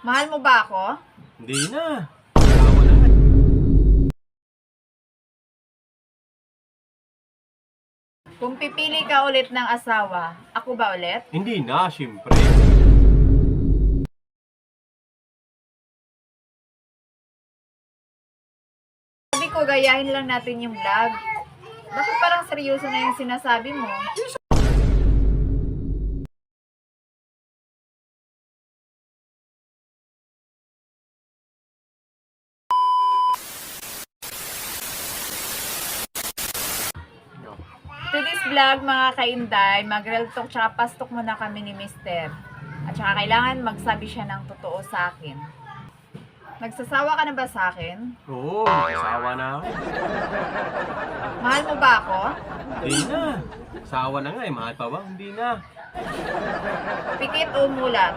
Mahal mo ba ako? Hindi na. Asawa na nga. Kung pipili ka ulit ng asawa, ako ba ulit? Hindi na, syempre. Sabi ko, gayahin lang natin yung vlog. Bakit parang seryoso na yung sinasabi mo? To this vlog, mga kainday, mag-real talk tsaka pastok muna kami ni Mister. At saka kailangan magsabi siya ng totoo sa akin. Nagsasawa ka na ba sa akin? Oo, asawa na ako. Mahal mo ba ako? Hindi na. Asawa na nga eh. Mahal pa ba? Hindi na. Pikit o mulat?